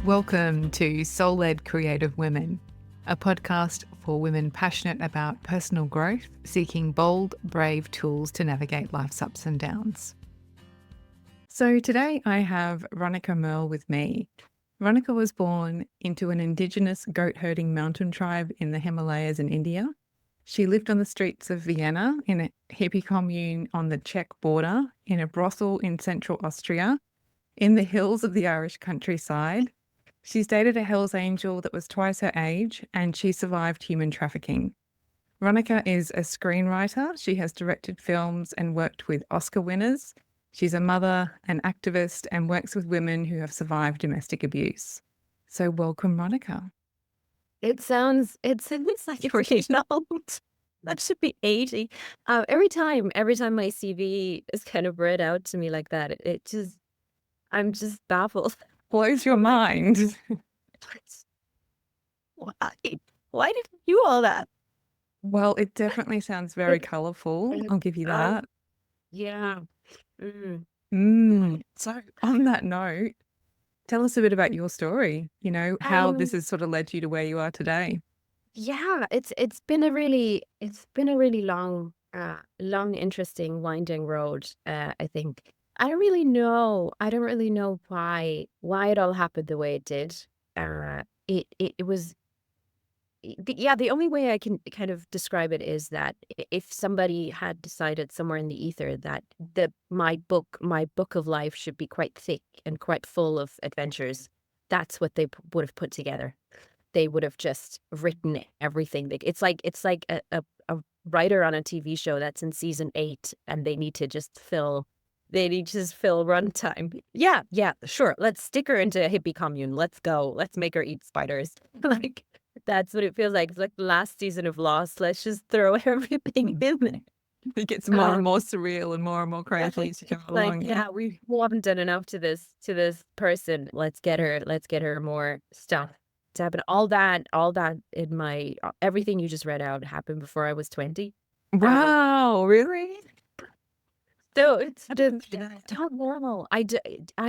Welcome to Soul Led Creative Women, a podcast for women passionate about personal growth, seeking bold, brave tools to navigate life's ups and downs. So today I have Ronika Merl with me. Ronika was born into an Indigenous goat herding mountain tribe in the Himalayas in India. She lived on the streets of Vienna in a hippie commune on the Czech border, in a brothel in central Austria, in the hills of the Irish countryside. She's dated a Hells Angel that was twice her age, and she survived human trafficking. Ronika is a screenwriter. She has directed films and worked with Oscar winners. She's a mother, an activist, and works with women who have survived domestic abuse. So welcome, Ronika. It sounds like you're really old. That should be 80. Every time my CV is kind of read out to me like that, I'm just baffled. Blows your mind. Why did you do all that? Well, it definitely sounds very colourful. I'll give you that. Yeah. So on that note, tell us a bit about your story, how this has sort of led you to where you are today. Yeah, it's been a really long, interesting, winding road. I think I don't really know why it all happened the way it did. It was the only way I can kind of describe it is that if somebody had decided somewhere in the ether that my book of life should be quite thick and quite full of adventures, that's what they would have put together. They would have just written everything. It's like a writer on a TV show that's in season 8 and they need to just fill runtime. Yeah, sure. Let's stick her into a hippie commune. Let's go. Let's make her eat spiders. Like, that's what it feels like. It's like the last season of Lost. Let's just throw everything in there. It gets more and more surreal and more crazy as you go along. Like, we haven't done enough to this person. Let's get her more stuff to happen. All that in my everything you just read out happened before I was 20. Wow, really? So it's not normal. I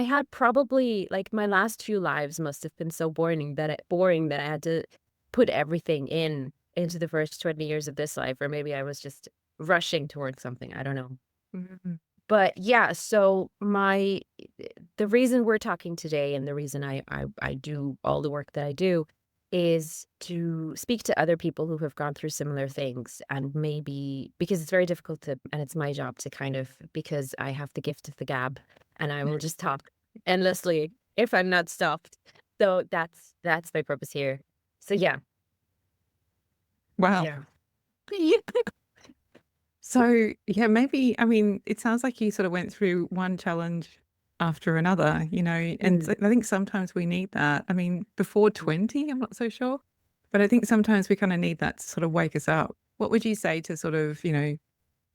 had probably, like, my last few lives must have been so boring that I had to put everything into the first 20 years of this life, or maybe I was just rushing towards something. I don't know. Mm-hmm. But yeah, so the reason we're talking today and the reason I do all the work that I do is to speak to other people who have gone through similar things, and maybe because it's very difficult to, and it's my job to kind of, because I have the gift of the gab and I will just talk endlessly if I'm not stopped. So that's my purpose here. So yeah. Wow. Yeah. So yeah, maybe, I mean, it sounds like you sort of went through one challenge after another, and I think sometimes we need that. I mean, before 20, I'm not so sure, but I think sometimes we kind of need that to sort of wake us up. What would you say to sort of,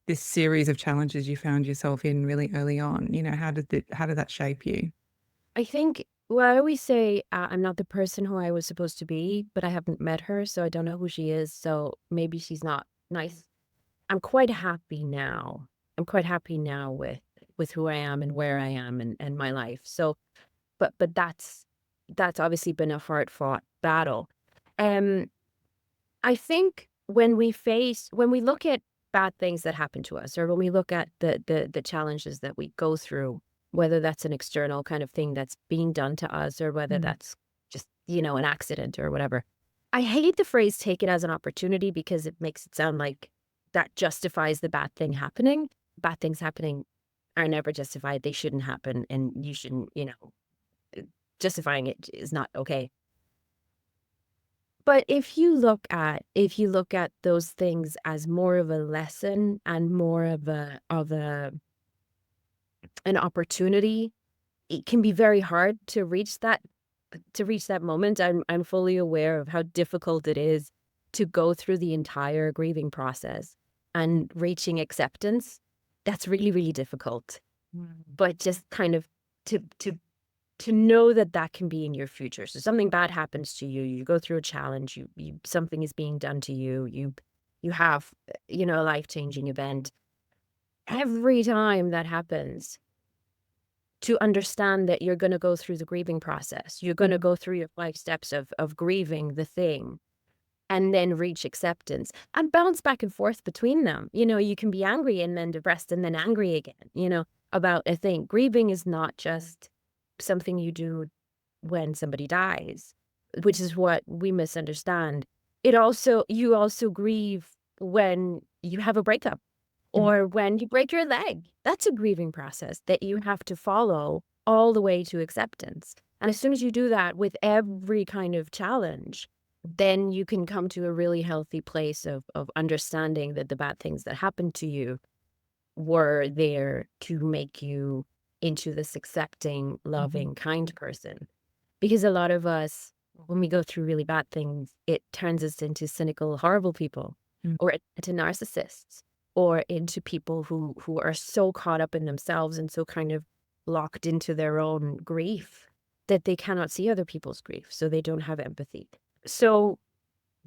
this series of challenges you found yourself in really early on? How did that shape you? I think, well, I always say I'm not the person who I was supposed to be, but I haven't met her, so I don't know who she is. So maybe she's not nice. I'm quite happy now. With who I am and where I am and my life. So, but that's obviously been a hard fought battle. I think when we look at bad things that happen to us, or when we look at the challenges that we go through, whether that's an external kind of thing that's being done to us, or whether that's just, an accident or whatever. I hate the phrase "take it as an opportunity" because it makes it sound like that justifies the bad thing happening. Bad things happening are never justified. They shouldn't happen, and you shouldn't, justifying it is not okay. But if you look at those things as more of a lesson and more of an opportunity, it can be very hard to reach that moment. I'm fully aware of how difficult it is to go through the entire grieving process and reaching acceptance. That's really, really difficult. But just kind of to know that can be in your future. So something bad happens to you, you go through a challenge, you something is being done to you, you have, a life-changing event. Every time that happens, to understand that you're going to go through the grieving process. You're going to go through your 5 steps of grieving the thing and then reach acceptance and bounce back and forth between them. You can be angry and then depressed and then angry again, about a thing. Grieving is not just something you do when somebody dies, which is what we misunderstand. You also grieve when you have a breakup or when you break your leg. That's a grieving process that you have to follow all the way to acceptance. And as soon as you do that with every kind of challenge, then you can come to a really healthy place of understanding that the bad things that happened to you were there to make you into this accepting, loving, kind person. Because a lot of us, when we go through really bad things, it turns us into cynical, horrible people, or into narcissists, or into people who are so caught up in themselves and so kind of locked into their own grief that they cannot see other people's grief, so they don't have empathy. So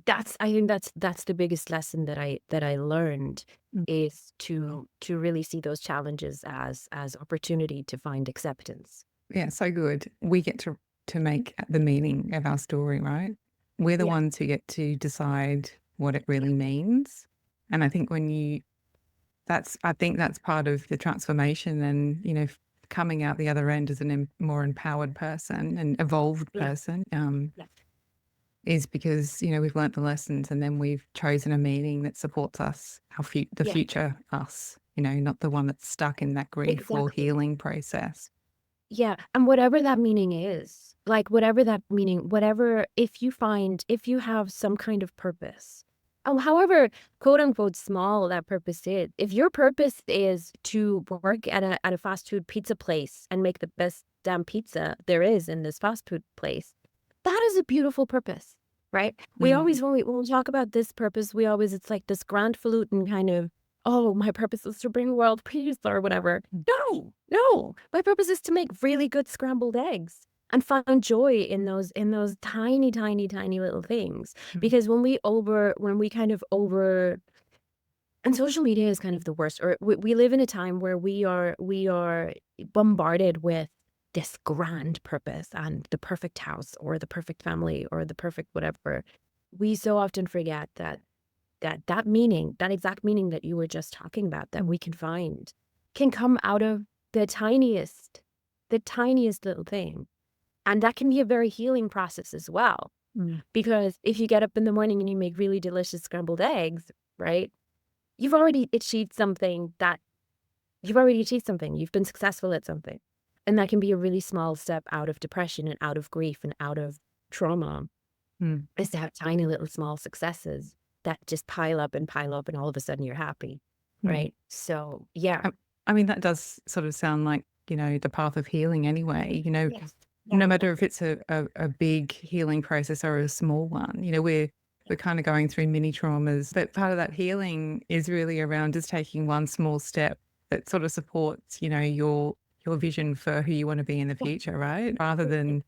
I think that's the biggest lesson that I learned, is to really see those challenges as opportunity to find acceptance. Yeah, so good. We get to make the meaning of our story, right? We're the Yeah. ones who get to decide what it really means. And I think I think that's part of the transformation, and, coming out the other end as a more empowered person and evolved person, Yeah. is because, we've learnt the lessons and then we've chosen a meaning that supports us, the Yeah. future us, not the one that's stuck in that grief or Exactly. healing process. Yeah, and whatever that meaning is, like whatever that meaning, if you have some kind of purpose, however quote unquote small that purpose is, if your purpose is to work at a fast food pizza place and make the best damn pizza there is in this fast food place, that is a beautiful purpose, right? We always, when we talk about this purpose, it's like this grandfalutin kind of, oh, my purpose is to bring world peace or whatever. No, my purpose is to make really good scrambled eggs and find joy in those tiny, tiny, tiny little things. Because when we kind of over, and social media is kind of the worst, or we live in a time where we are bombarded with this grand purpose and the perfect house or the perfect family or the perfect whatever. We so often forget that meaning, that exact meaning that you were just talking about, that we can find, can come out of the tiniest little thing. And that can be a very healing process as well. Because if you get up in the morning and you make really delicious scrambled eggs, right? You've already achieved something. You've been successful at something. And that can be a really small step out of depression and out of grief and out of trauma, is to have tiny little small successes that just pile up and all of a sudden you're happy, right? So, yeah. I mean, that does sort of sound like, the path of healing anyway, Yes. no matter if it's a big healing process or a small one, we're kind of going through mini traumas, but part of that healing is really around just taking one small step that sort of supports, your vision for who you want to be in the future, right? Rather than,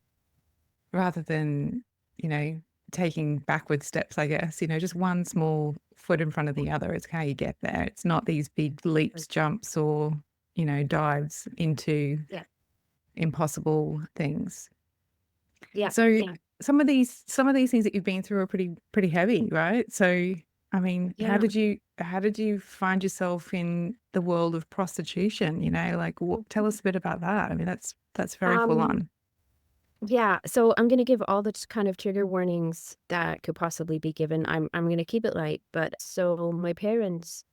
taking backward steps, I guess, just one small foot in front of the other is how you get there. It's not these big leaps, jumps, or, dives into impossible things. Yeah. So Yeah. some of these things that you've been through are pretty heavy, right? So I mean, how Yeah. did you find yourself in the world of prostitution? Like, tell us a bit about that. I mean, that's very full Um, on. yeah. So I'm gonna give all the kind of trigger warnings that could possibly be given. I'm gonna keep it light, but so my parents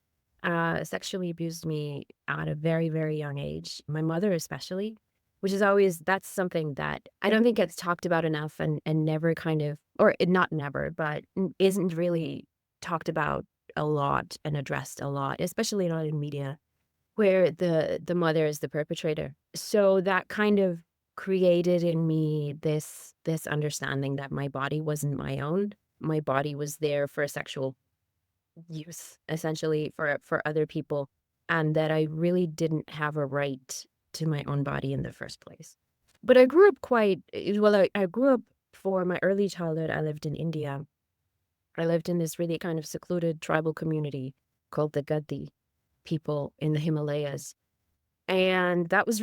sexually abused me at a very, very young age. My mother especially, which is always, that's something that I don't think gets talked about enough, and never kind of, or not never, but isn't really talked about a lot and addressed a lot, especially not in media, where the mother is the perpetrator. So that kind of created in me this understanding that my body wasn't my own. My body was there for sexual use, essentially, for other people, and that I really didn't have a right to my own body in the first place. But I grew up I grew up, for my early childhood, I lived in India. I lived in this really kind of secluded tribal community called the Gadi people in the Himalayas. And that was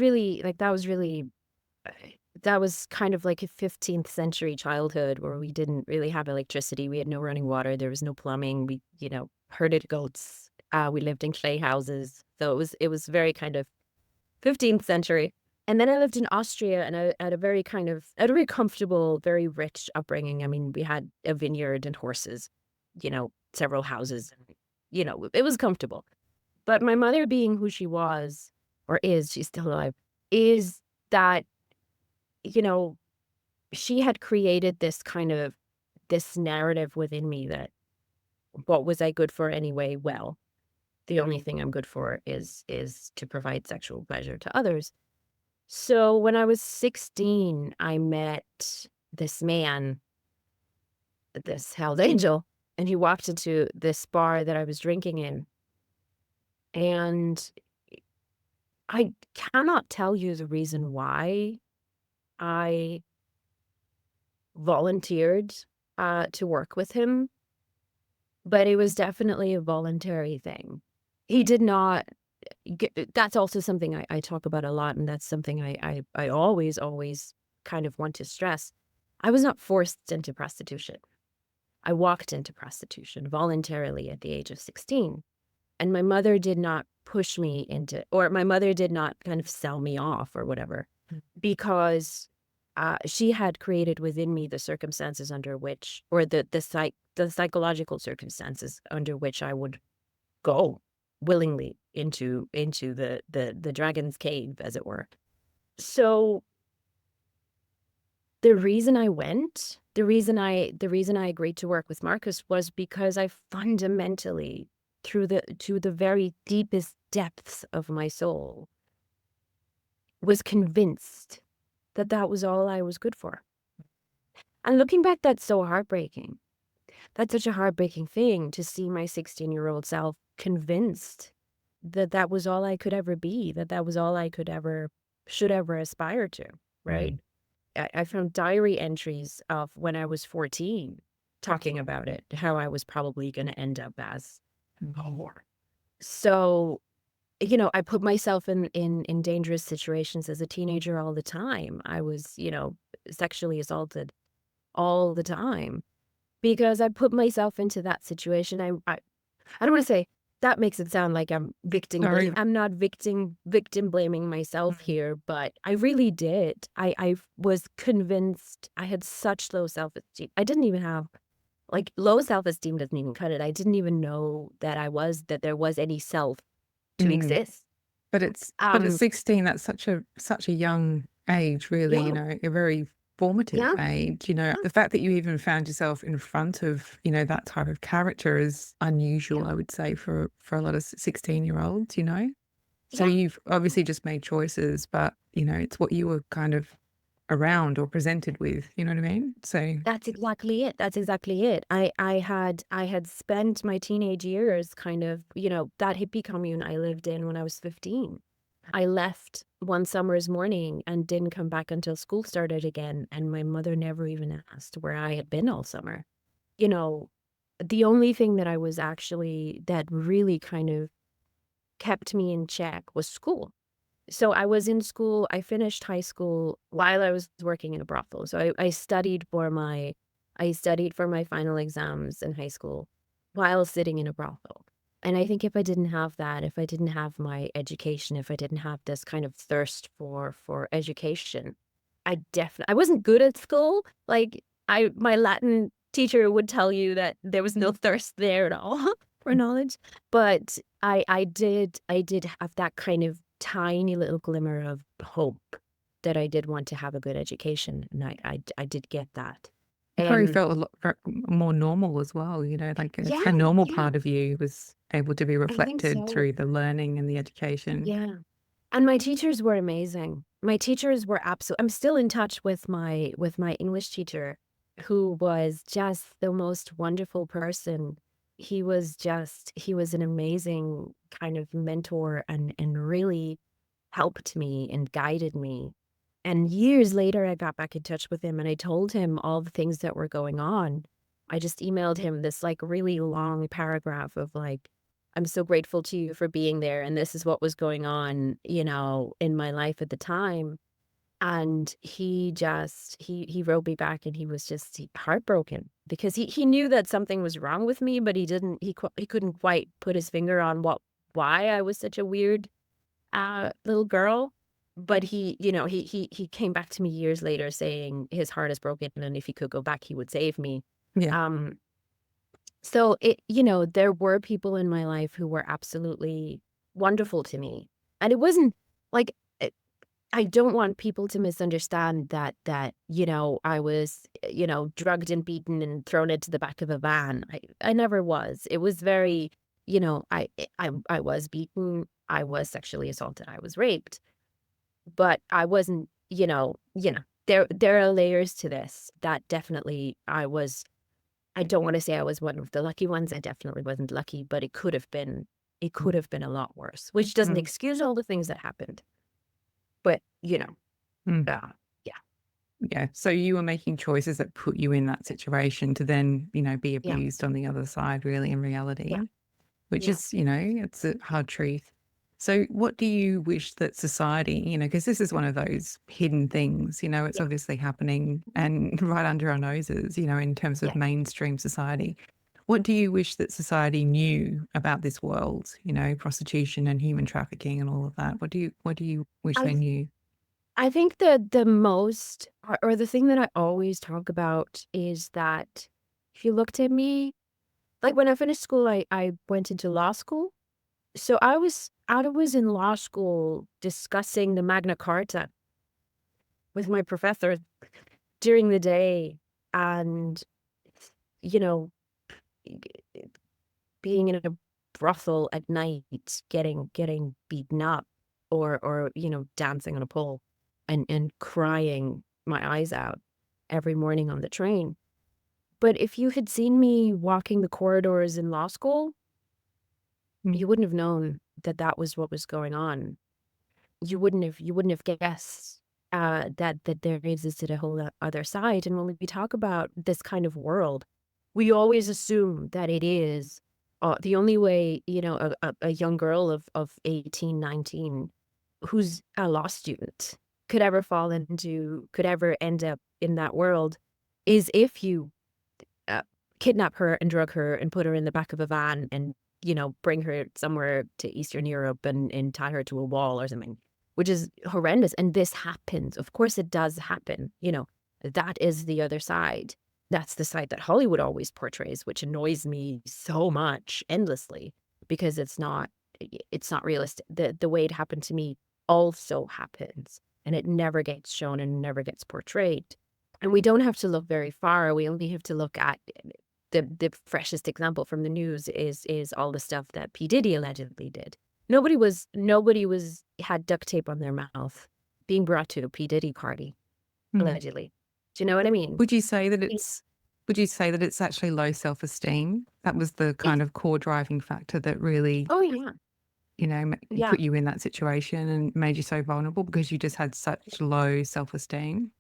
kind of like a 15th century childhood where we didn't really have electricity. We had no running water. There was no plumbing. We, herded goats. We lived in clay houses. So it was very kind of 15th century. And then I lived in Austria, and I had a very comfortable, very rich upbringing. I mean, we had a vineyard and horses, several houses. It was comfortable. But my mother, being who she was, or is, she's still alive, is that, you know, she had created this narrative within me that what was I good for anyway? Well, the only thing I'm good for is to provide sexual pleasure to others. So when I was 16, I met this man, this Hell's Angel, and he walked into this bar that I was drinking in. And I cannot tell you the reason why I volunteered to work with him, but it was definitely a voluntary thing. He did not. That's also something I talk about a lot, and that's something I always kind of want to stress. I was not forced into prostitution. I walked into prostitution voluntarily at the age of 16. And my mother did not push me into, or my mother did not kind of sell me off or whatever, because she had created within me the circumstances under which, or the psychological circumstances under which I would go willingly into the dragon's cave, as it were. So the reason I went, the reason I agreed to work with Marcus was because I fundamentally, to the very deepest depths of my soul, was convinced that that was all I was good for. And looking back, that's so heartbreaking. That's such a heartbreaking thing to see my 16-year-old self convinced that that was all I could ever be, that that was all I should ever aspire to, right? I found diary entries of when I was 14 talking about it, how I was probably going to end up as a whore. So, I put myself in dangerous situations as a teenager all the time. I was, sexually assaulted all the time because I put myself into that situation. I don't want to say that makes it sound like I'm victim blaming. I'm not victim blaming myself here, but I really did. I was convinced. I had such low self-esteem. I didn't even have, low self-esteem doesn't even cut it. I didn't even know that there was any self to exist. But at 16, that's such a young age, really. Yeah. A very formative age. The fact that you even found yourself in front of that type of character is unusual, I would say, for a lot of 16-year-olds. So you've obviously just made choices, but it's what you were kind of around or presented with. You know what I mean? So that's exactly it. I had spent my teenage years kind of, that hippie commune I lived in when I was 15. I left one summer's morning and didn't come back until school started again, and my mother never even asked where I had been all summer. The only thing that really kind of kept me in check was school. So I was in school. I finished high school while I was working in a brothel. So I studied for my final exams in high school while sitting in a brothel. And I think if I didn't have that, if I didn't have my education, if I didn't have this kind of thirst for education, I wasn't good at school. My Latin teacher would tell you that there was no thirst there at all for knowledge. But I did have that kind of tiny little glimmer of hope that I did want to have a good education, and I did get that. you probably felt a lot more normal as well. A normal part of you was able to be reflected through the learning and the education. Yeah. And my teachers were amazing. My teachers were I'm still in touch with my English teacher, who was just the most wonderful person. He was an amazing kind of mentor and really helped me and guided me. And years later, I got back in touch with him and I told him all the things that were going on. I just emailed him this really long paragraph of I'm so grateful to you for being there. And this is what was going on, in my life at the time. And he wrote me back, and he was just heartbroken because he knew that something was wrong with me, but he couldn't quite put his finger on why I was such a weird little girl. But he came back to me years later saying his heart is broken, and if he could go back, he would save me. Yeah. Um, so there were people in my life who were absolutely wonderful to me. And it wasn't like I don't want people to misunderstand that I was, drugged and beaten and thrown into the back of a van. I never was. It was very, I was beaten, I was sexually assaulted, I was raped, but I wasn't, there are layers to this that definitely I don't want to say I was one of the lucky ones. I definitely wasn't lucky, but it could have been a lot worse, which doesn't Mm. excuse all the things that happened. But, Mm. yeah, Yeah. So you were making choices that put you in that situation to then, be yeah, abused on the other side, really, in reality, yeah, which yeah, is, it's a hard truth. So what do you wish that society, because this is one of those hidden things, it's yeah, obviously happening and right under our noses, in terms of yeah. mainstream society. What do you wish that society knew about this world, prostitution and human trafficking and all of that? What do you wish they I knew? I think the most or the thing that I always talk about is that if you looked at me, like when I finished school, I went into law school. So I was in law school discussing the Magna Carta with my professor during the day, and you know being in a brothel at night, getting beaten up, or dancing on a pole, and crying my eyes out every morning on the train. But if you had seen me walking the corridors in law school, Mm. you wouldn't have known that that was what was going on. You wouldn't have guessed that there existed a whole other side. And when we talk about this kind of world, we always assume that it is the only way, a young girl of 18, 19, who's a law student, could ever end up in that world, is if you uh, kidnap her and drug her and put her in the back of a van and, bring her somewhere to Eastern Europe and tie her to a wall or something, which is horrendous. And this happens. Of course, it does happen. That is the other side. That's the side that Hollywood always portrays, which annoys me so much endlessly because it's not realistic. The way it happened to me also happens, and it never gets shown and never gets portrayed. And we don't have to look very far. We only have to look at the freshest example from the news is all the stuff that P. Diddy allegedly did. Nobody was had duct tape on their mouth being brought to a P. Diddy party, Mm. allegedly. Do you know what I mean? Would you say that He- it's would you say that it's actually low self-esteem? That was the Yes. kind of core driving factor that really, Oh yeah. Yeah. put you in that situation and made you so vulnerable because you just had such low self-esteem?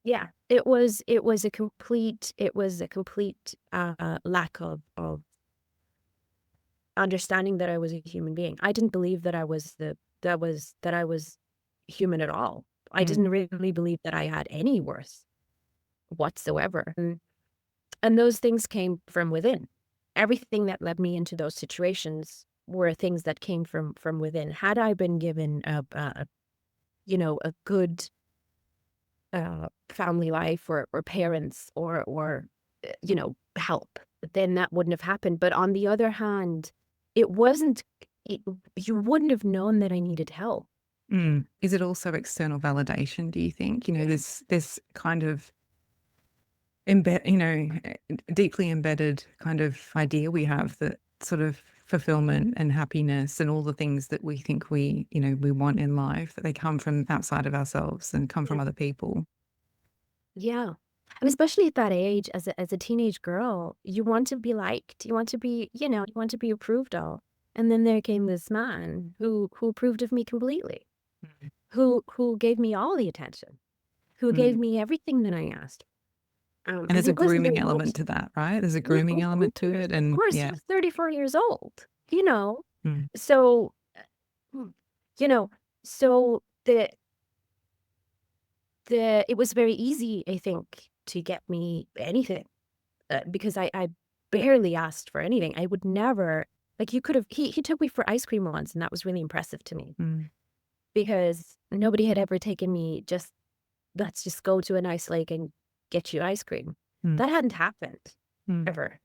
Yeah. It was a complete lack of understanding that I was a human being. I didn't believe that I was human at all. I Mm. didn't really believe that I had any worth whatsoever. And those things came from within. Everything that led me into those situations were things that came from within. Had I been given a good family life or parents or help, then that wouldn't have happened. But on the other hand, it wasn't. It, you wouldn't have known that I needed help. Mm. Is it also external validation, do you think? This kind of deeply embedded kind of idea we have that sort of fulfillment and happiness and all the things that we think we want in life, that they come from outside of ourselves and come from other people. Yeah. And especially at that age, as a teenage girl, you want to be liked. You want to be, you want to be approved of. And then there came this man who approved of me completely, who gave me all the attention, who gave Mm. me everything that I asked. And And there's he a wasn't grooming very element much. to that, right? There's a Yeah, grooming element to it. of And course, he yeah. was 34 years old. you know, Mm. so, mm, you know, so it was very easy, I think, to get me anything, because I barely asked for anything. I would never, like, he took me for ice cream once, and that was really impressive to me Mm. because nobody had ever taken me just, let's just go to a nice lake and get you ice cream. Mm. That hadn't happened Mm. ever.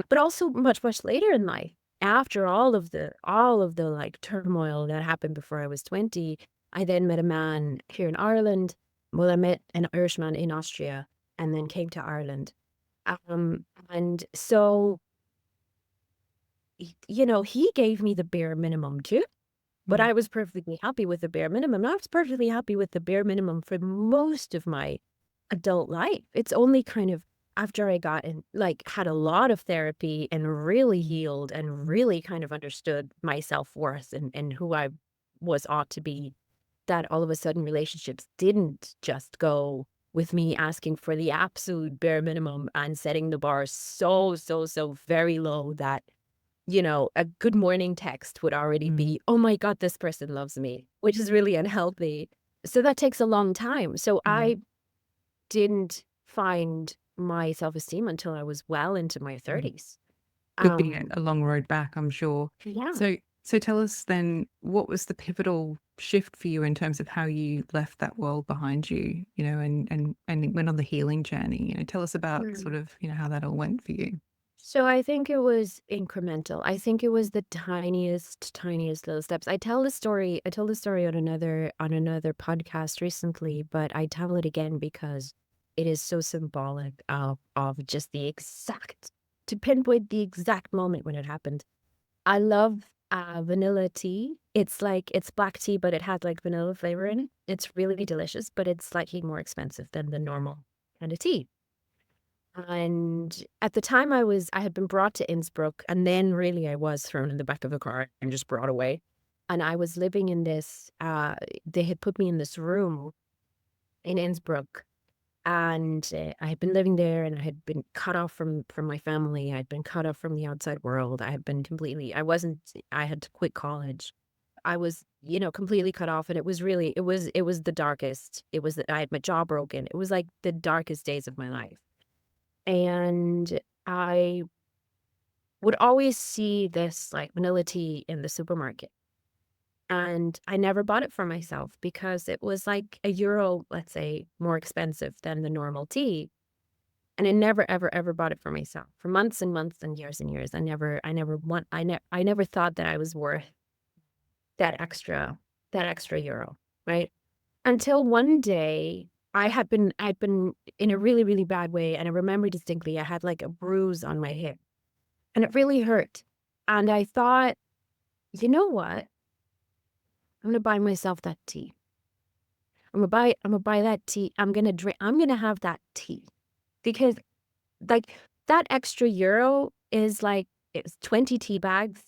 But also much, much later in life, after all of the like turmoil that happened before I was 20, I then met a man here in Ireland. Well, I met an Irishman in Austria and then came to Ireland. And so, he gave me the bare minimum too. But Mm. I was perfectly happy with the bare minimum. I was perfectly happy with the bare minimum for most of my adult life. It's only kind of after I got in, like, had a lot of therapy and really healed and really kind of understood my self-worth and who I was ought to be, that all of a sudden relationships didn't just go with me asking for the absolute bare minimum and setting the bar so, so, so very low that a good morning text would already Mm. be, oh my God, this person loves me, which is really unhealthy. So that takes a long time. So Mm. I didn't find my self-esteem until I was well into my Mm. 30s. Could be Um, a long road back, I'm sure. yeah. So tell us then, what was the pivotal shift for you in terms of how you left that world behind you, and went on the healing journey? Tell us about sort Mm. of, how that all went for you. So I think it was incremental. I think it was the tiniest, tiniest little steps. I told the story on another podcast recently, but I tell it again because it is so symbolic of just to pinpoint the exact moment when it happened. I love vanilla tea. It's black tea, but it has like vanilla flavor in it. It's really delicious, but it's slightly more expensive than the normal kind of tea. And at the time I had been brought to Innsbruck, and then really I was thrown in the back of a car and just brought away. And I was living in this, they had put me in this room in Innsbruck, and I had been living there, and I had been cut off from my family. I'd been cut off from the outside world. I had been completely, I had to quit college. I was, completely cut off, and it was the darkest. I had my jaw broken. It was like the darkest days of my life. And I would always see this like vanilla tea in the supermarket. And I never bought it for myself because it was like €1, let's say, more expensive than the normal tea. And I never, ever, ever bought it for myself for months and months and years and years. I never thought that I was worth that extra euro, right? Until one day I'd been in a really, really bad way. And I remember distinctly I had like a bruise on my hip. And it really hurt. And I thought, you know what? I'm gonna buy myself that tea. I'm gonna buy that tea. I'm gonna have that tea. Because like that extra euro is like it's 20 tea bags.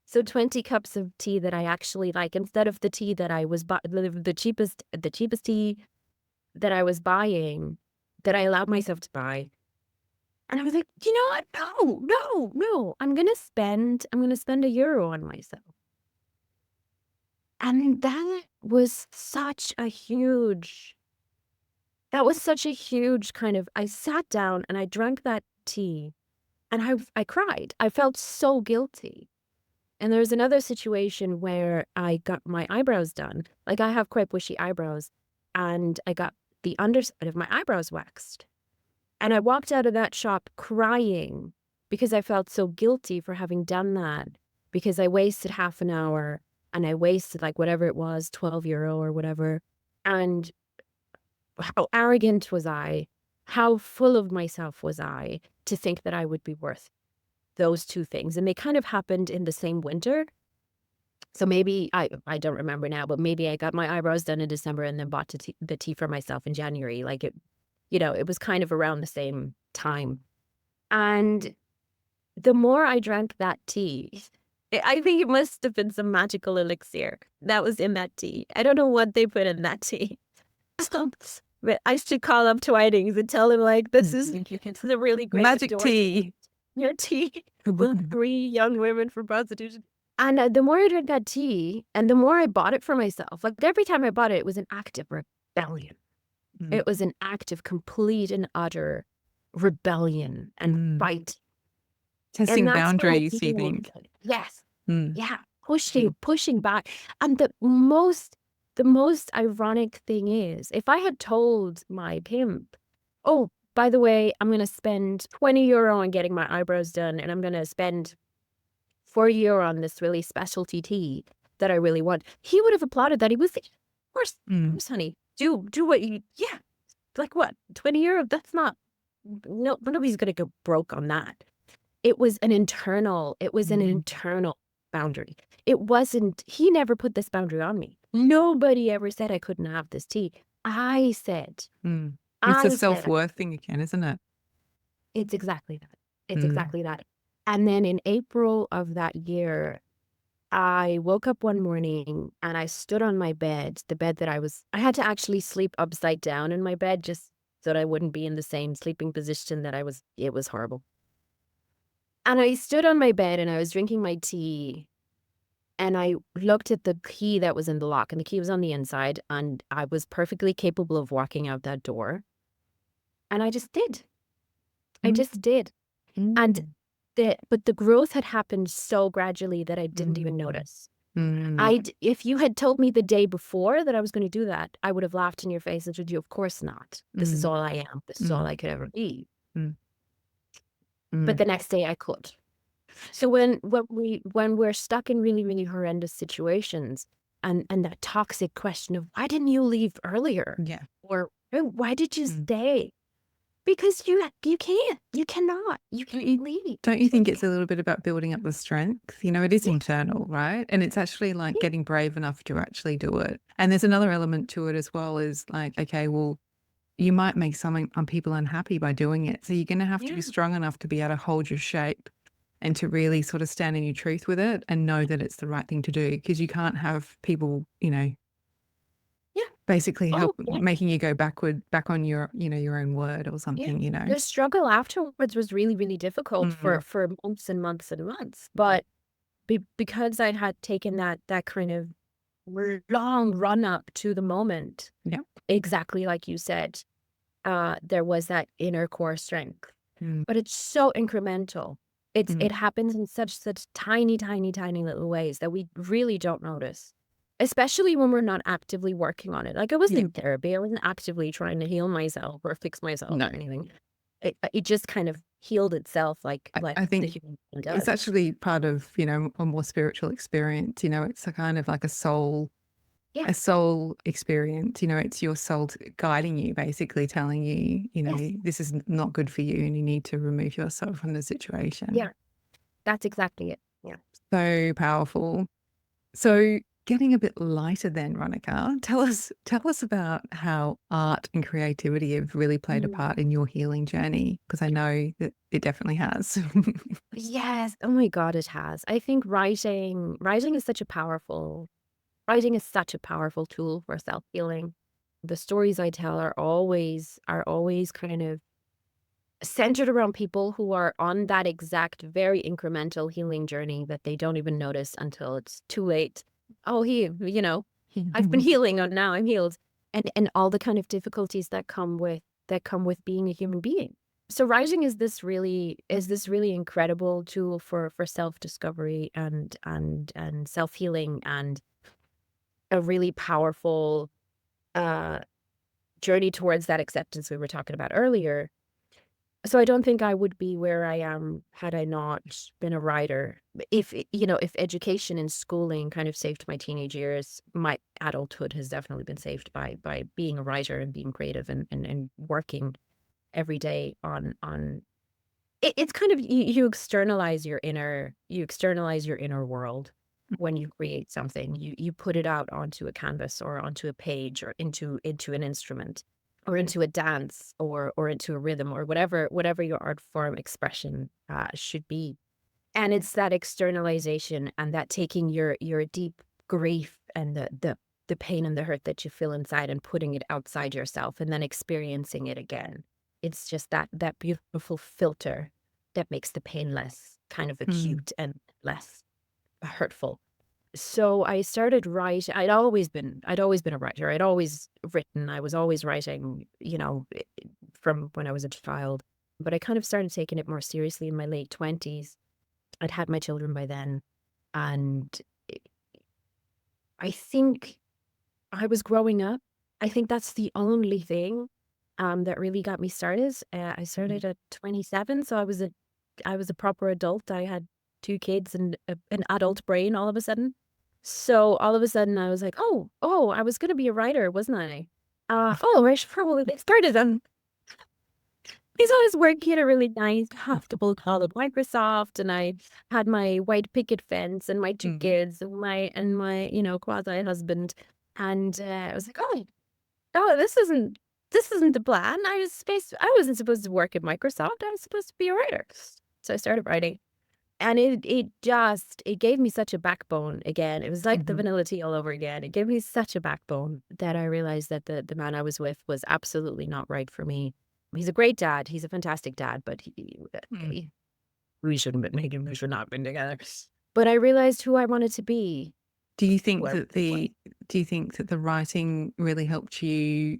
So 20 cups of tea that I actually like instead of the tea that I was the cheapest tea that I was buying, that I allowed myself to buy. And I was like, you know what? No, no, no. I'm gonna spend €1 on myself. And that was such a huge kind of, I sat down and I drank that tea and I cried. I felt so guilty. And there was another situation where I got my eyebrows done. Like I have quite bushy eyebrows, and I got the underside of my eyebrows waxed. And I walked out of that shop crying because I felt so guilty for having done that, because I wasted half an hour and I wasted like whatever it was, €12 or whatever. And how arrogant was I? How full of myself was I to think that I would be worth those two things? And they kind of happened in the same winter. So maybe I don't remember now, but maybe I got my eyebrows done in December and then bought the tea for myself in January. Like it was kind of around the same time. And the more I drank that tea, I think it must have been some magical elixir that was in that tea. I don't know what they put in that tea. But I should call up Twinings and tell them like this is it's a really great Magic endorsement. tea. your tea with 3 young women for prostitution. And the more I drank that tea and the more I bought it for myself, like every time I bought it, it was an act of rebellion. Mm. It was an act of complete and utter rebellion and fight. And Testing that's what I boundaries, do you feel. think? Yes. Mm. Yeah. Pushing back. And the most ironic thing is, if I had told my pimp, oh, by the way, I'm going to spend 20 euro on getting my eyebrows done, and I'm going to spend 4 euro on this really specialty tea that I really want, he would have applauded that. He was like, of course, honey. Do what you, yeah. Like what? 20 euro? That's not, no, nobody's going to go broke on that. It was an internal boundary. It wasn't, he never put this boundary on me. Nobody ever said I couldn't have this tea. I said, It's a self-worth thing again, isn't it? it's exactly that. It's exactly that. And then in April of that year, I woke up one morning and I stood on my bed, the bed that I had to actually sleep upside down in my bed just so that I wouldn't be in the same sleeping position that I was. It was horrible. And I stood on my bed and I was drinking my tea and I looked at the key that was in the lock, and the key was on the inside, and I was perfectly capable of walking out that door. And I just did. I just did. And but the growth had happened so gradually that I didn't even notice. If you had told me the day before that I was going to do that, I would have laughed in your face and told you, of course not. This is all I am. This is all I could ever be. But the next day I could. So when we're stuck in really, really horrendous situations, and that toxic question of why didn't you leave earlier? Yeah. Or "Oh, why did you stay?" Because you can't. You cannot. You can't leave. Don't you think it's a little bit about building up the strength? You know, it is internal, right? And it's actually like getting brave enough to actually do it. And there's another element to it as well, is like, okay, well, you might make some people unhappy by doing it. So you're going to have to be strong enough to be able to hold your shape and to really sort of stand in your truth with it and know that it's the right thing to do, because you can't have people, you know, basically making you go back on your, you know, your own word or something, you know. The struggle afterwards was really, really difficult for months and months and months. But because I had taken that kind of long run up to the moment, exactly like you said, there was that inner core strength. But it's so incremental. It happens in such tiny, tiny, tiny little ways that we really don't notice. Especially when we're not actively working on it. Like I wasn't in therapy. I wasn't actively trying to heal myself or fix myself or anything. It just kind of healed itself like I think the human does. it's actually part of, you know, a more spiritual experience. You know, it's a kind of like a soul experience. You know, it's your soul guiding you, basically telling you, you know, this is not good for you and you need to remove yourself from the situation. Yeah, that's exactly it. Yeah. So powerful. So getting a bit lighter then, Ronika, tell us about how art and creativity have really played a part in your healing journey, because I know that it definitely has. Yes. Oh my God, it has. I think writing is such a powerful tool for self-healing. The stories I tell are always kind of centered around people who are on that exact very incremental healing journey that they don't even notice until it's too late. Oh, you know, I've been healing and now I'm healed. And all the kind of difficulties that come with being a human being. So writing is this really incredible tool for self-discovery and self-healing, and a really powerful journey towards that acceptance we were talking about earlier. So I don't think I would be where I am had I not been a writer. If education and schooling kind of saved my teenage years, my adulthood has definitely been saved by being a writer and being creative and working every day on it's kind of you externalize your inner world when you create something. You put it out onto a canvas or onto a page or into an instrument, or into a dance, or into a rhythm, or whatever your art form expression should be. And it's that externalization and that taking your deep grief and the pain and the hurt that you feel inside and putting it outside yourself and then experiencing it again. It's just that beautiful filter that makes the pain less kind of Mm. acute and less hurtful. So I started writing. I'd always been a writer. I'd always written. I was always writing, from when I was a child. But I kind of started taking it more seriously in my late 20s. I'd had my children by then. And I think I was growing up. I think that's the only thing that really got me started. I started at 27, so I was a proper adult. I had two kids and an adult brain all of a sudden. So all of a sudden I was like, oh, I was going to be a writer, wasn't I? I should probably get started. And I was working at a really nice, comfortable job at Microsoft, and I had my white picket fence and my two Mm. kids and my quasi husband, and I was like, oh, this isn't the plan. I wasn't supposed to work at Microsoft. I was supposed to be a writer. So I started writing. And it gave me such a backbone again. It was like the Mhm. vanilla tea all over again. It gave me such a backbone that I realized that the man I was with was absolutely not right for me. He's a great dad. He's a fantastic dad, but Mm. we shouldn't have been making, we should not have been together. But I realized who I wanted to be. Do you Who think I that really wanted. the writing really helped you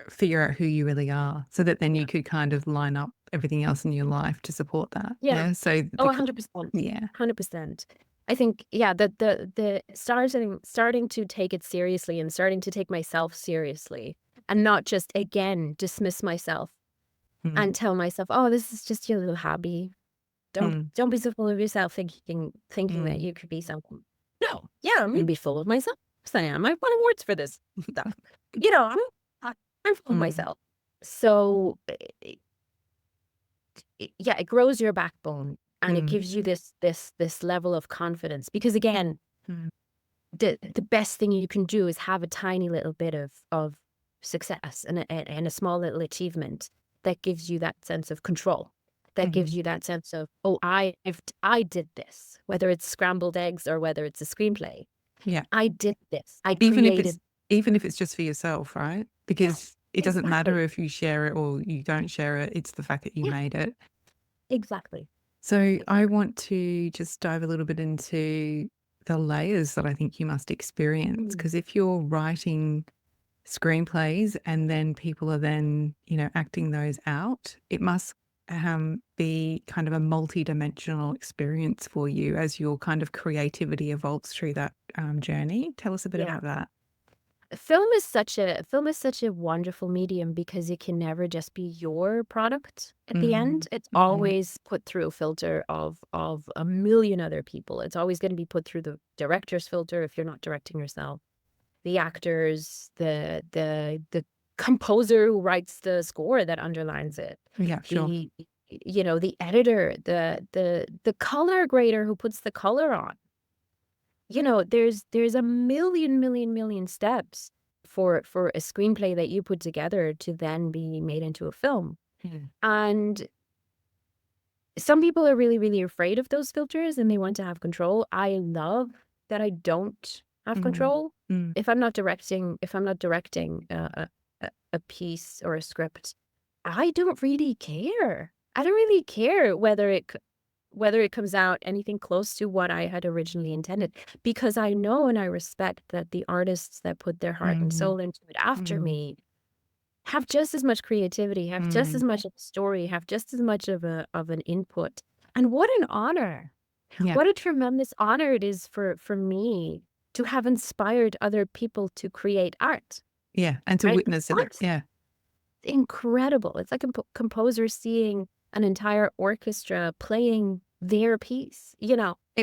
figure out who you really are, so that then Yeah. you could kind of line up everything else in your life to support that? Yeah. Yeah. So Oh, the 100%. yeah. 100%. I think, yeah, the starting to take it seriously and starting to take myself seriously and not just again dismiss myself Mm. and tell myself, oh, this is just your little hobby. Don't Mm. don't be so full of yourself thinking that Mm. you could be something. No, yeah, I'm gonna Mm. be full of myself. Yes, I am. I've won awards for this stuff. You know, I'm full of Mm. myself. So yeah, it grows your backbone and it Mm. gives you this level of confidence because again, Mm. the best thing you can do is have a tiny little bit of success and a small little achievement that gives you that sense of control. That gives Mhm. you that sense of, oh, I did this, whether it's scrambled eggs or whether it's a screenplay. Yeah. I did this. I Even if it's created. just for yourself, right? Because Yes, it doesn't matter exactly. if you share it or you don't share it. It's the fact that you Yeah, made it. exactly. So I Exactly. want to just dive a little bit into the layers that I think you must experience. Mm, Because if you're writing screenplays and then people are then, acting those out, it must be kind of a multi-dimensional experience for you as your kind of creativity evolves through that journey. Tell us a bit yeah. about that. Film is such a wonderful medium because it can never just be your product at the Mm. end. It's Mhm. always put through a filter of a million other people. It's always going to be put through the director's filter if you're not directing yourself. The actors, the composer who writes the score that underlines it. Yeah, sure. The editor, the color grader who puts the color on. There's a million steps for a screenplay that you put together to then be made into a film. Mm. And some people are really, really afraid of those filters and they want to have control. I love that I don't have Mhm. control. Mm. If I'm not directing a piece or a script, I don't really care. I don't really care whether it comes out anything close to what I had originally intended, because I know and I respect that the artists that put their heart and Mhm. soul into it after Mm. me have just as much creativity, have just as Mm. much of a story, have just as much of an input. And what an honor. Yeah. What a tremendous honor it is for me to have inspired other people to create art, Yeah, and to right? witness it. Art's Yeah. incredible. It's like a composer seeing an entire orchestra playing their piece, It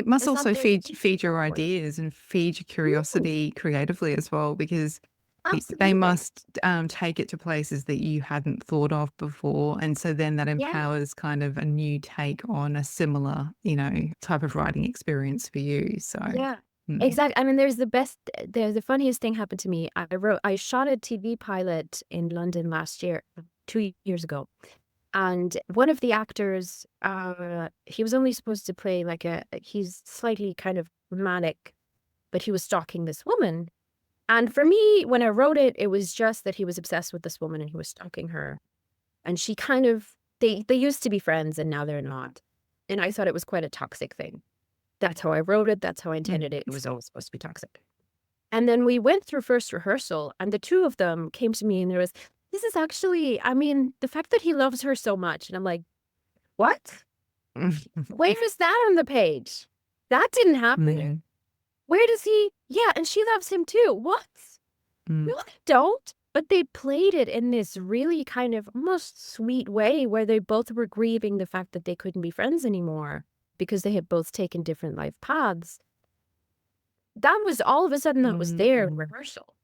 must it's not also their piece. feed your ideas and feed your Mm, curiosity creatively as well, because they absolutely. must take it to places that you hadn't thought of before, and so then that Yeah. empowers kind of a new take on a similar, type of writing experience for you. So, Yeah. mm. Exactly. I mean, the funniest thing happened to me. I shot a TV pilot in London last year, 2 years ago. And one of the actors, he was only supposed to play like he's slightly kind of manic, but he was stalking this woman. And for me, when I wrote it, it was just that he was obsessed with this woman and he was stalking her. And she kind of, they used to be friends and now they're not. And I thought it was quite a toxic thing. That's how I wrote it. That's how I intended it. It was always supposed to be toxic. And then we went through first rehearsal, and the two of them came to me, and there was, this is actually, I mean, the fact that he loves her so much. And I'm like, what? Where is that on the page? That didn't happen. Where does he? Yeah, and she loves him too. What? No, I don't. But they played it in this really kind of almost sweet way where they both were grieving the fact that they couldn't be friends anymore because they had both taken different life paths. That was all of a sudden that was there in rehearsal.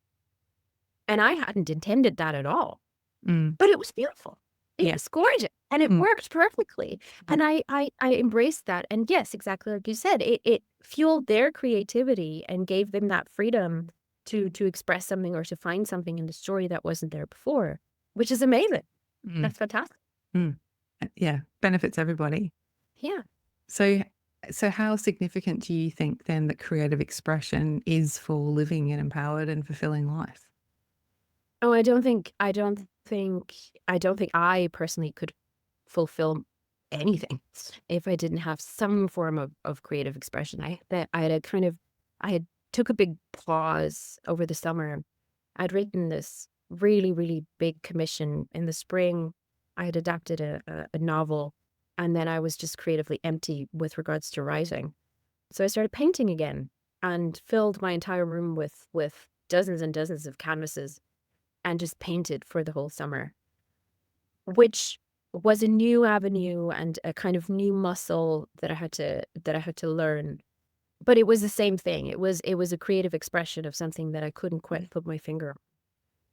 And I hadn't intended that at all. But it was beautiful. It was gorgeous. And it worked perfectly. And I embraced that. And yes, exactly like you said, it fueled their creativity and gave them that freedom to express something or to find something in the story that wasn't there before, which is amazing. That's fantastic. Yeah, benefits everybody. Yeah. So how significant do you think then that creative expression is for living an empowered and fulfilling life? Oh, I don't think I personally could fulfill anything if I didn't have some form of creative expression. I had took a big pause over the summer. I'd written this really, really big commission in the spring. I had adapted a novel, and then I was just creatively empty with regards to writing. So I started painting again and filled my entire room with dozens and dozens of canvases and just painted for the whole summer, which was a new avenue and a kind of new muscle that I had to learn. But it was the same thing. It was a creative expression of something that I couldn't quite put my finger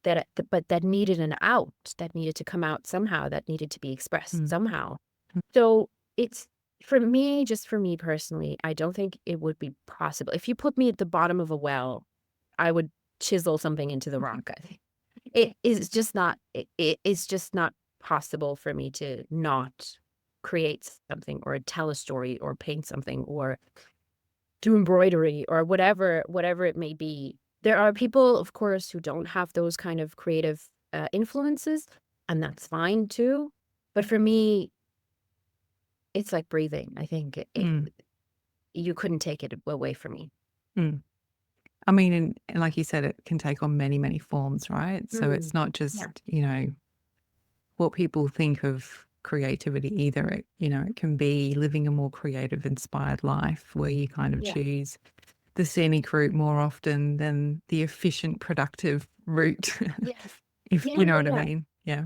on, but that needed an out, that needed to come out somehow, that needed to be expressed somehow. So it's, for me, just for me personally, I don't think it would be possible. If you put me at the bottom of a well, I would chisel something into the rock, I think. It is just not possible for me to not create something or tell a story or paint something or do embroidery or whatever it may be. There are people, of course, who don't have those kind of creative influences, and that's fine too. But for me, it's like breathing. I think you couldn't take it away from me. I mean, and like you said, it can take on many, many forms, right? So it's not just, what people think of creativity either. It can be living a more creative, inspired life where you kind of choose the scenic route more often than the efficient, productive route, if you know what I mean. Yeah.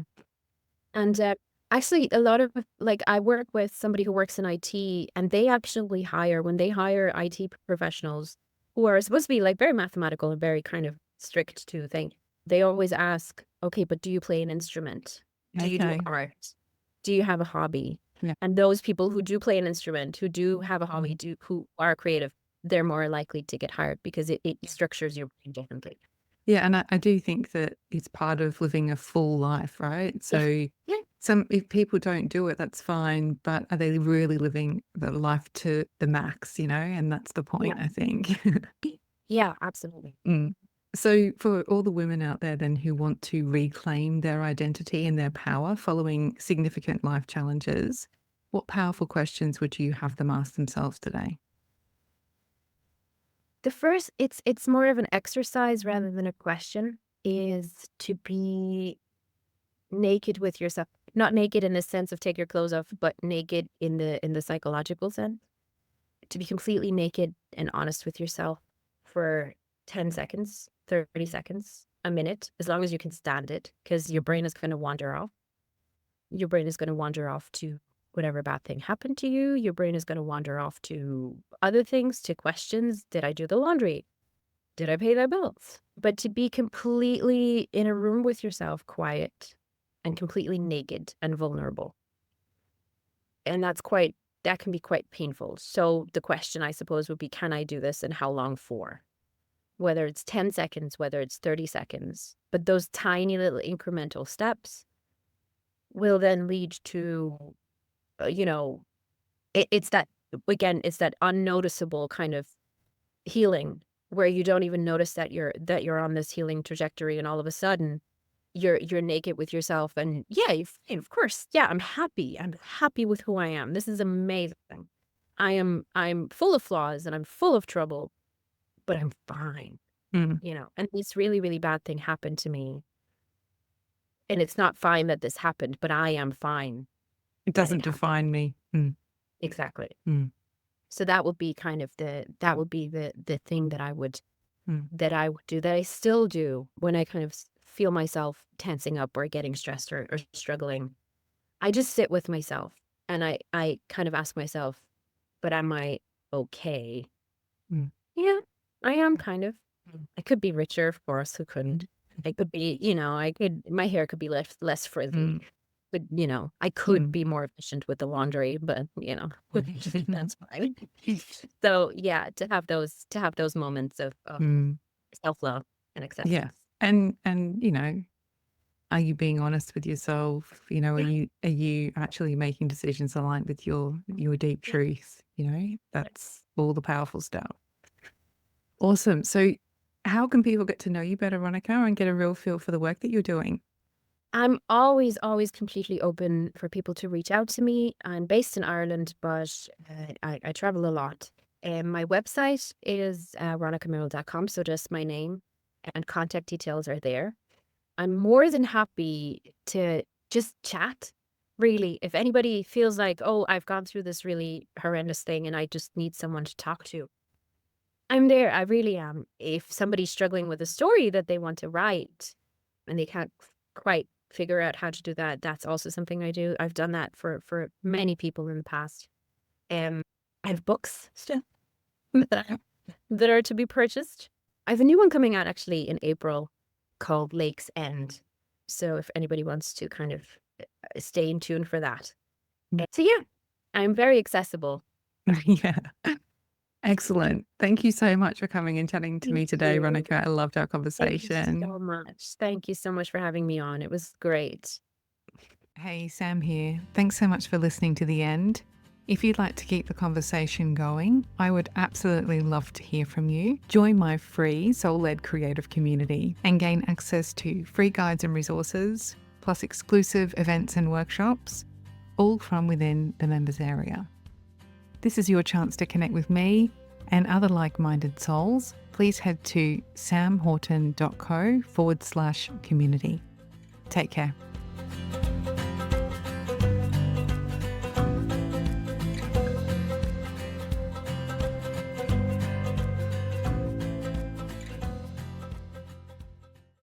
And actually, a lot of, like, I work with somebody who works in IT, and they actually when they hire IT professionals who are supposed to be like very mathematical and very kind of strict to thing, they always ask, okay, but do you play an instrument? Do you do art? Do you have a hobby? Yeah. And those people who do play an instrument, who do have a hobby, who are creative, they're more likely to get hired because it structures your brain differently. Yeah, and I do think that it's part of living a full life, right? So if people don't do it, that's fine, but are they really living the life to the max, and that's the point, I think. Yeah, absolutely. So for all the women out there then who want to reclaim their identity and their power following significant life challenges, what powerful questions would you have them ask themselves today? The first, it's more of an exercise rather than a question, is to be naked with yourself. Not naked in the sense of take your clothes off, but naked in the psychological sense. To be completely naked and honest with yourself for 10 seconds, 30 seconds, a minute, as long as you can stand it, because your brain is going to wander off. Your brain is going to wander off to whatever bad thing happened to you. Your brain is going to wander off to other things, to questions. Did I do the laundry? Did I pay the bills? But to be completely in a room with yourself, quiet and completely naked and vulnerable. And that can be quite painful. So the question, I suppose, would be, can I do this and how long for? Whether it's 10 seconds, whether it's 30 seconds. But those tiny little incremental steps will then lead to, it's that, again, it's that unnoticeable kind of healing where you don't even notice that you're on this healing trajectory, and all of a sudden you're naked with yourself, and yeah, you're fine, of course. Yeah, I'm happy. I'm happy with who I am. This is amazing. I'm full of flaws and I'm full of trouble, but I'm fine, Mm. And this really, really bad thing happened to me. And it's not fine that this happened, but I am fine It that it doesn't happened. define me. Exactly. Mm. So that would be kind of the thing that I would Mm. do, that I still do when I kind of feel myself tensing up or getting stressed or struggling. I just sit with myself and I kind of ask myself, but am I okay? Mm. Yeah, I am kind of. I could be richer, of course. Who couldn't? I could be, my hair could be less frizzy. Mm. But, I could Mm. be more efficient with the laundry, but, that's fine. So, yeah, to have those moments of Mm. self-love and Yeah. acceptance. And are you being honest with yourself? Are Yeah, you actually making decisions aligned with your deep yeah. truth? That's all the powerful stuff. Awesome. So how can people get to know you better, Ronika, and get a real feel for the work that you're doing? I'm always, always completely open for people to reach out to me. I'm based in Ireland, but I travel a lot. My website is ronikamerl.com, so just my name and contact details are there. I'm more than happy to just chat. Really, if anybody feels like, oh, I've gone through this really horrendous thing and I just need someone to talk to, I'm there. I really am. If somebody's struggling with a story that they want to write and they can't quite figure out how to do that, that's also something I do. I've done that for many people in the past. Um, I have books still that are to be purchased. I have a new one coming out actually in April called Lake's End. So if anybody wants to kind of stay in tune for that. So yeah, I'm very accessible. Yeah. Excellent. Thank you so much for coming and chatting to Thank me today, you. Ronika. I loved our Thank you conversation. so much. Thank you so much for having me on. It was great. Hey, Sam here. Thanks so much for listening to the end. If you'd like to keep the conversation going, I would absolutely love to hear from you. Join my free soul-led creative community and gain access to free guides and resources, plus exclusive events and workshops, all from within the members area. This is your chance to connect with me and other like-minded souls. Please head to samhorton.co/community. Take care.